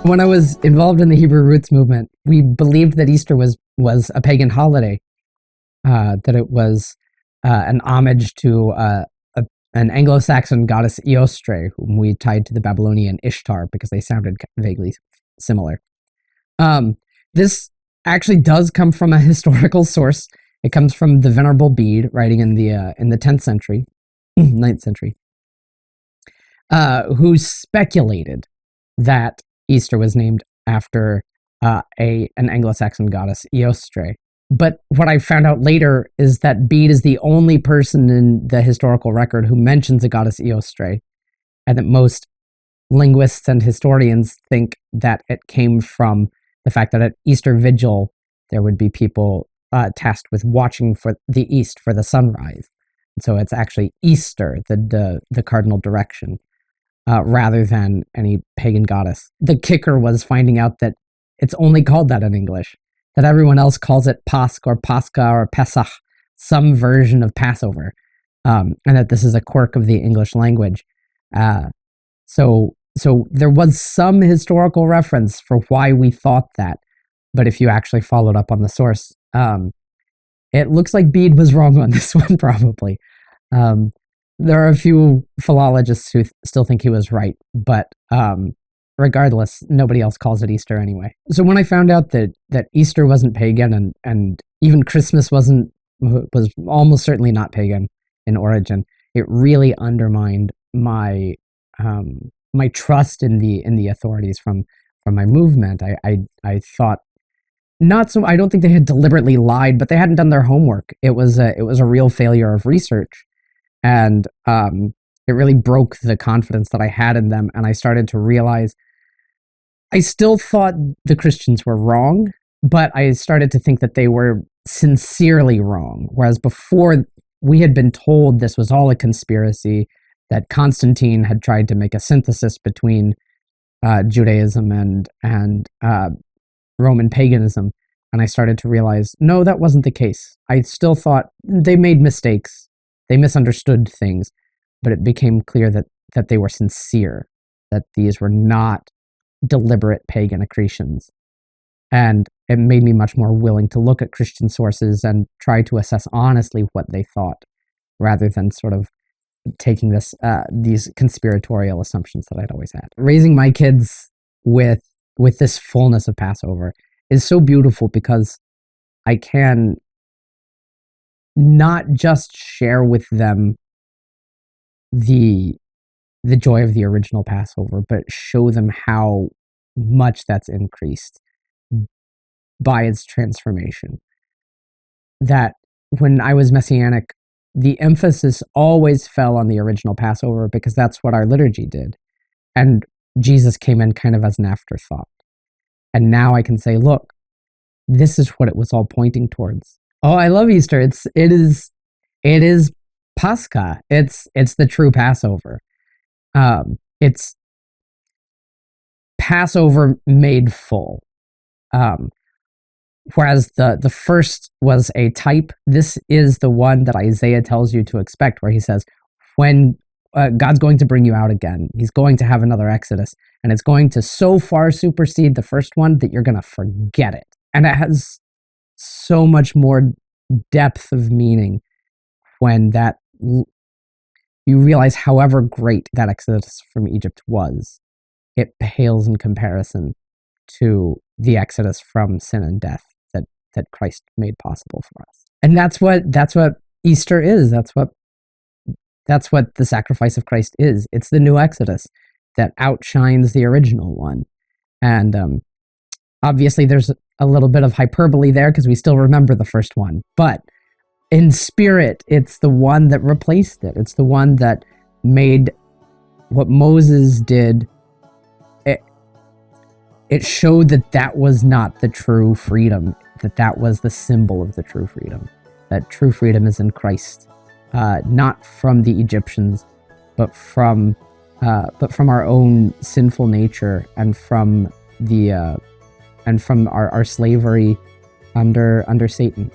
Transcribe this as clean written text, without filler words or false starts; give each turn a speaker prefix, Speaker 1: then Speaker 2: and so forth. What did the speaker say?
Speaker 1: When I was involved in the Hebrew Roots movement, we believed that Easter was a pagan holiday, that it was an homage to an Anglo-Saxon goddess Eostre, whom we tied to the Babylonian Ishtar because they sounded vaguely similar. This actually does come from a historical source. It comes from the Venerable Bede, writing in the 10th century, 9th century, who speculated that Easter was named after an Anglo-Saxon goddess, Eostre. But what I found out later is that Bede is the only person in the historical record who mentions a goddess Eostre, and that most linguists and historians think that it came from the fact that at Easter Vigil, there would be people tasked with watching for the east for the sunrise. And so it's actually Easter, the cardinal direction, rather than any pagan goddess. The kicker was finding out that it's only called that in English, that everyone else calls it Pasch or Pascha or Pesach, some version of Passover, and that this is a quirk of the English language. So there was some historical reference for why we thought that, but if you actually followed up on the source, it looks like Bede was wrong on this one, probably. There are a few philologists who still think he was right, but regardless, nobody else calls it Easter anyway. So when I found out that Easter wasn't pagan and even Christmas was almost certainly not pagan in origin, it really undermined my my trust in the authorities from my movement. I thought not so. I don't think they had deliberately lied, but they hadn't done their homework. It was a real failure of research, and it really broke the confidence that I had in them. And I started to realize I still thought the Christians were wrong, but I started to think that they were sincerely wrong. Whereas before, we had been told this was all a conspiracy, that Constantine had tried to make a synthesis between Judaism and Roman paganism. And I started to realize, no, that wasn't the case. I still thought they made mistakes. They misunderstood things. But it became clear that they were sincere, that these were not deliberate pagan accretions. And it made me much more willing to look at Christian sources and try to assess honestly what they thought, rather than sort of taking these conspiratorial assumptions that I'd always had. Raising my kids with this fullness of Passover is so beautiful because I can not just share with them the joy of the original Passover, but show them how much that's increased by its transformation. That when I was Messianic, the emphasis always fell on the original Passover because that's what our liturgy did. And Jesus came in kind of as an afterthought. And now I can say, look, this is what it was all pointing towards. Oh, I love Easter. It is Pascha. It's the true Passover. It's Passover made full. Whereas the first was a type, this is the one that Isaiah tells you to expect, where he says, when God's going to bring you out again, he's going to have another Exodus, and it's going to so far supersede the first one that you're going to forget it. And it has so much more depth of meaning when you realize however great that Exodus from Egypt was, it pales in comparison to the Exodus from sin and death that Christ made possible for us. And that's what Easter is. That's what the sacrifice of Christ is. It's the new Exodus that outshines the original one. And obviously there's a little bit of hyperbole there because we still remember the first one. But in spirit, it's the one that replaced it. It's the one that made what Moses did. It showed that was not the true freedom, that was the symbol of the true freedom. That true freedom is in Christ, not from the Egyptians, but from our own sinful nature and from our slavery under Satan.